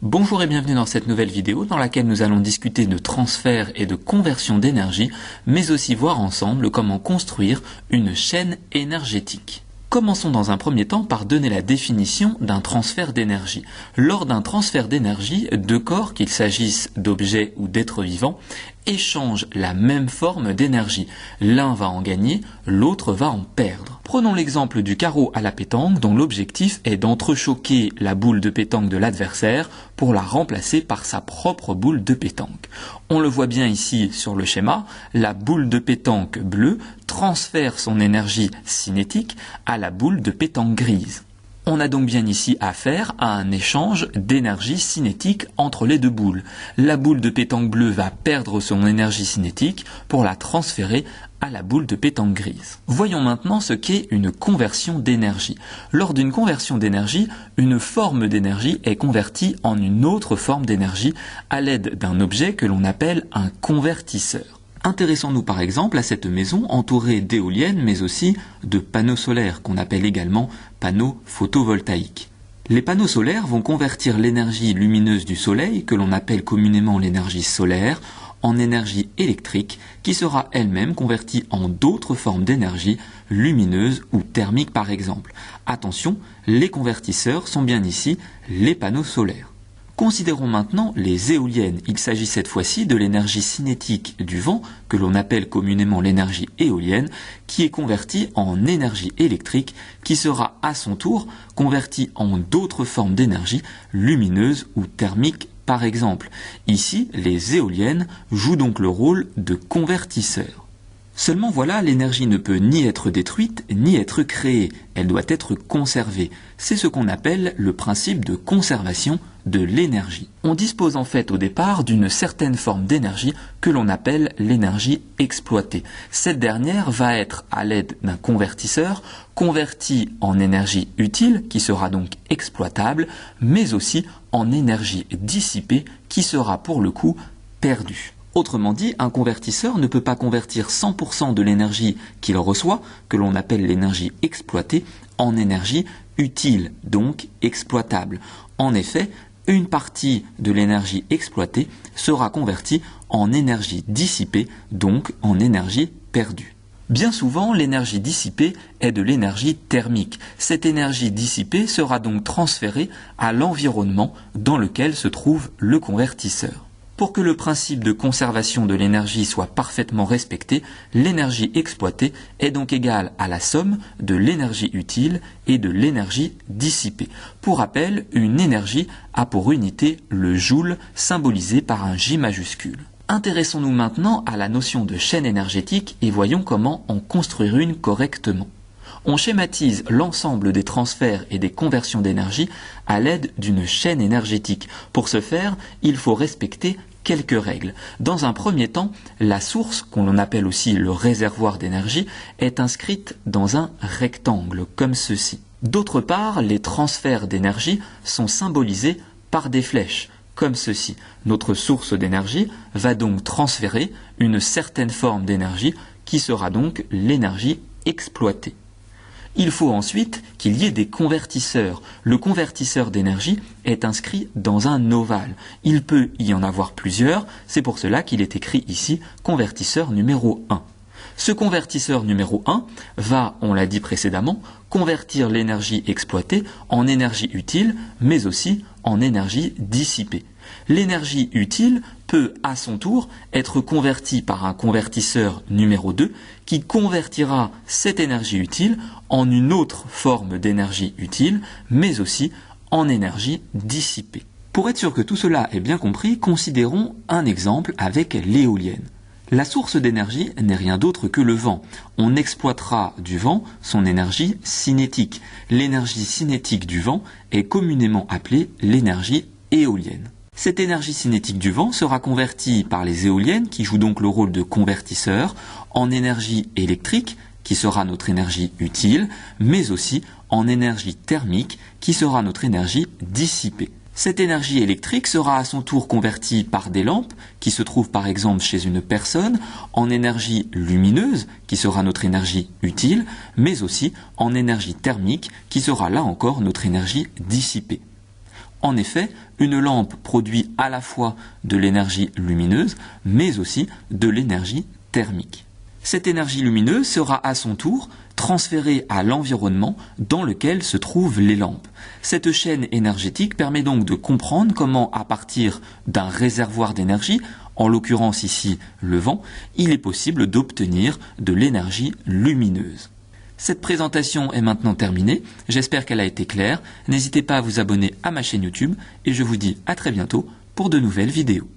Bonjour et bienvenue dans cette nouvelle vidéo dans laquelle nous allons discuter de transfert et de conversion d'énergie, mais aussi voir ensemble comment construire une chaîne énergétique. Commençons dans un premier temps par donner la définition d'un transfert d'énergie. Lors d'un transfert d'énergie, deux corps, qu'il s'agisse d'objets ou d'êtres vivants, échangent la même forme d'énergie. L'un va en gagner, l'autre va en perdre. Prenons l'exemple du carreau à la pétanque dont l'objectif est d'entrechoquer la boule de pétanque de l'adversaire pour la remplacer par sa propre boule de pétanque. On le voit bien ici sur le schéma, la boule de pétanque bleue transfère son énergie cinétique à la boule de pétanque grise. On a donc bien ici affaire à un échange d'énergie cinétique entre les deux boules. La boule de pétanque bleue va perdre son énergie cinétique pour la transférer à la boule de pétanque grise. Voyons maintenant ce qu'est une conversion d'énergie. Lors d'une conversion d'énergie, une forme d'énergie est convertie en une autre forme d'énergie à l'aide d'un objet que l'on appelle un convertisseur. Intéressons-nous par exemple à cette maison entourée d'éoliennes mais aussi de panneaux solaires qu'on appelle également panneaux photovoltaïques. Les panneaux solaires vont convertir l'énergie lumineuse du soleil, que l'on appelle communément l'énergie solaire, en énergie électrique qui sera elle-même convertie en d'autres formes d'énergie, lumineuse ou thermique par exemple. Attention, les convertisseurs sont bien ici les panneaux solaires. Considérons maintenant les éoliennes. Il s'agit cette fois-ci de l'énergie cinétique du vent, que l'on appelle communément l'énergie éolienne, qui est convertie en énergie électrique, qui sera à son tour convertie en d'autres formes d'énergie, lumineuse ou thermique par exemple. Ici, les éoliennes jouent donc le rôle de convertisseurs. Seulement voilà, l'énergie ne peut ni être détruite ni être créée, elle doit être conservée. C'est ce qu'on appelle le principe de conservation de l'énergie. On dispose en fait au départ d'une certaine forme d'énergie que l'on appelle l'énergie exploitée. Cette dernière va être, à l'aide d'un convertisseur, convertie en énergie utile, qui sera donc exploitable, mais aussi en énergie dissipée, qui sera pour le coup perdue. Autrement dit, un convertisseur ne peut pas convertir 100% de l'énergie qu'il reçoit, que l'on appelle l'énergie exploitée, en énergie utile, donc exploitable. En effet, une partie de l'énergie exploitée sera convertie en énergie dissipée, donc en énergie perdue. Bien souvent, l'énergie dissipée est de l'énergie thermique. Cette énergie dissipée sera donc transférée à l'environnement dans lequel se trouve le convertisseur. Pour que le principe de conservation de l'énergie soit parfaitement respecté, l'énergie exploitée est donc égale à la somme de l'énergie utile et de l'énergie dissipée. Pour rappel, une énergie a pour unité le joule, symbolisé par un J majuscule. Intéressons-nous maintenant à la notion de chaîne énergétique et voyons comment en construire une correctement. On schématise l'ensemble des transferts et des conversions d'énergie à l'aide d'une chaîne énergétique. Pour ce faire, il faut respecter quelques règles. Dans un premier temps, la source, qu'on appelle aussi le réservoir d'énergie, est inscrite dans un rectangle, comme ceci. D'autre part, les transferts d'énergie sont symbolisés par des flèches, comme ceci. Notre source d'énergie va donc transférer une certaine forme d'énergie qui sera donc l'énergie exploitée. Il faut ensuite qu'il y ait des convertisseurs. Le convertisseur d'énergie est inscrit dans un ovale. Il peut y en avoir plusieurs, c'est pour cela qu'il est écrit ici convertisseur numéro 1. Ce convertisseur numéro 1 va, on l'a dit précédemment, convertir l'énergie exploitée en énergie utile, mais aussi en énergie dissipée. L'énergie utile peut à son tour être convertie par un convertisseur numéro 2 qui convertira cette énergie utile en une autre forme d'énergie utile, mais aussi en énergie dissipée. Pour être sûr que tout cela est bien compris, considérons un exemple avec l'éolienne. La source d'énergie n'est rien d'autre que le vent. On exploitera du vent son énergie cinétique. L'énergie cinétique du vent est communément appelée l'énergie éolienne. Cette énergie cinétique du vent sera convertie par les éoliennes, qui jouent donc le rôle de convertisseur, en énergie électrique, qui sera notre énergie utile, mais aussi en énergie thermique, qui sera notre énergie dissipée. Cette énergie électrique sera à son tour convertie par des lampes, qui se trouvent par exemple chez une personne, en énergie lumineuse, qui sera notre énergie utile, mais aussi en énergie thermique, qui sera là encore notre énergie dissipée. En effet, Une lampe produit à la fois de l'énergie lumineuse, mais aussi de l'énergie thermique. Cette énergie lumineuse sera à son tour transférée à l'environnement dans lequel se trouvent les lampes. Cette chaîne énergétique permet donc de comprendre comment, à partir d'un réservoir d'énergie, en l'occurrence ici le vent, il est possible d'obtenir de l'énergie lumineuse. Cette présentation est maintenant terminée, j'espère qu'elle a été claire. N'hésitez pas à vous abonner à ma chaîne YouTube et je vous dis à très bientôt pour de nouvelles vidéos.